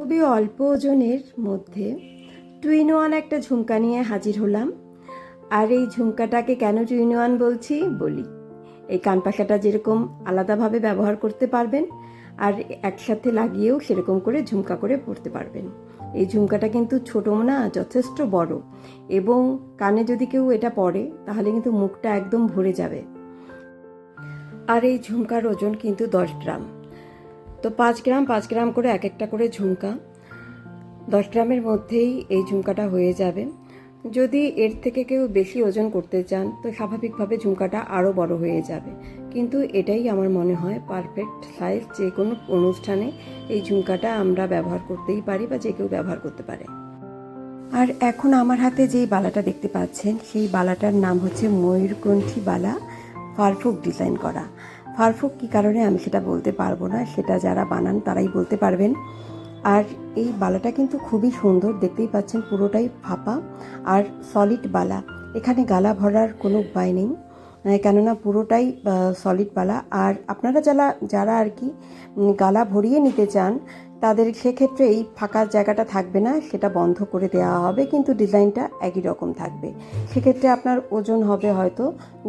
খুবই অল্প ওজনের মধ্যে টু ইন ওয়ান একটা ঝুমকা নিয়ে হাজির হলাম। আর এই ঝুমকাটাকে কেন টু ইন ওয়ান বলছি বলি। এই কানপাশাটা যেরকম আলাদাভাবে ব্যবহার করতে পারবেন, আর একসাথে লাগিয়েও সেরকম করে ঝুমকা করে পরতে পারবেন। এই ঝুমকাটা কিন্তু ছোটো না, যথেষ্ট বড়, এবং কানে যদি কেউ এটা পরে তাহলে কিন্তু মুখটা একদম ভরে যাবে। আর এই ঝুমকার ওজন কিন্তু 10 গ্রাম। তো 5 গ্রাম করে এক একটা করে ঝুমকা, 10 গ্রামের মধ্যেই এই ঝুমকাটা হয়ে যাবে। যদি এর থেকে কেউ বেশি ওজন করতে চান তো স্বাভাবিকভাবে ঝুমকাটা আরও বড় হয়ে যাবে, কিন্তু এটাই আমার মনে হয় পারফেক্ট সাইজ। যে কোনো অনুষ্ঠানে এই ঝুমকাটা আমরা ব্যবহার করতেই পারি বা যে কেউ ব্যবহার করতে পারে। আর এখন আমার হাতে যেই বালাটা দেখতে পাচ্ছেন সেই বালাটার নাম হচ্ছে ময়ূরকণ্ঠী বালা, ফারফুক ডিজাইন করা। ফারফুক কী কারণে আমি সেটা বলতে পারবো না, সেটা যারা বানান তারাই বলতে পারবেন। আর এই বালাটা কিন্তু খুবই সুন্দর, দেখতেই পাচ্ছেন পুরোটাই ফাঁপা আর সলিড বালা। এখানে গালা ভরার কোনো উপায় নেই, কেননা পুরোটাই সলিড বালা। আর আপনারা যারা আর কি গালা ভরিয়ে নিতে চান তাদের সেক্ষেত্রে এই ফাঁকা জায়গাটা থাকবে না, সেটা বন্ধ করে দেওয়া হবে, কিন্তু ডিজাইনটা একই রকম থাকবে। সেক্ষেত্রে আপনার ওজন হবে হয়তো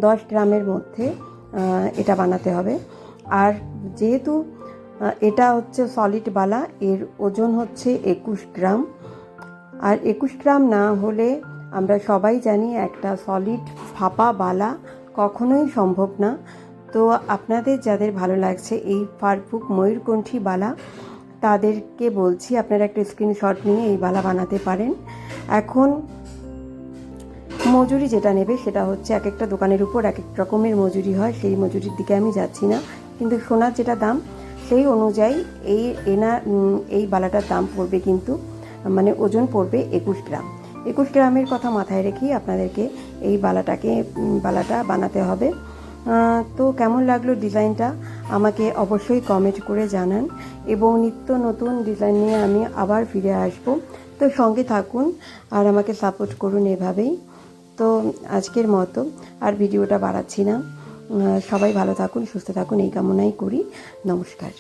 10 গ্রামের মধ্যে এটা বানাতে হবে। আর যেহেতু এটা হচ্ছে সলিড বালা, এর ওজন হচ্ছে 21 গ্রাম। আর 21 গ্রাম না হলে আমরা সবাই জানি একটা সলিড ফাঁপা বালা কখনোই সম্ভব না। তো আপনাদের যাদের ভালো লাগছে এই ফারফুক ময়ূরকণ্ঠী বালা, তাদেরকে বলছি আপনারা একটা স্ক্রিনশট নিয়ে এই বালা বানাতে পারেন। এখন মজুরি যেটা নেবে সেটা হচ্ছে এক একটা দোকানের উপর এক এক রকমের মজুরি হয়, সেই মজুরির দিকে আমি যাচ্ছি না, কিন্তু সোনার যেটা দাম সেই অনুযায়ী এই বালাটার দাম পড়বে, কিন্তু মানে ওজন পড়বে 21 গ্রাম। 21 গ্রামের কথা মাথায় রেখেই আপনাদেরকে এই বালাটা বানাতে হবে। তো কেমন লাগলো ডিজাইনটা আমাকে অবশ্যই কমেন্ট করে জানান, এবং নিত্য নতুন ডিজাইন নিয়ে আমি আবার ফিরে আসব। তো সঙ্গে থাকুন আর আমাকে সাপোর্ট করুন এভাবেই। তো আজকের মতো আর ভিডিওটা বাড়াচ্ছি না, সবাই ভালো থাকুন, সুস্থ থাকুন এই কামনাই করি। নমস্কার।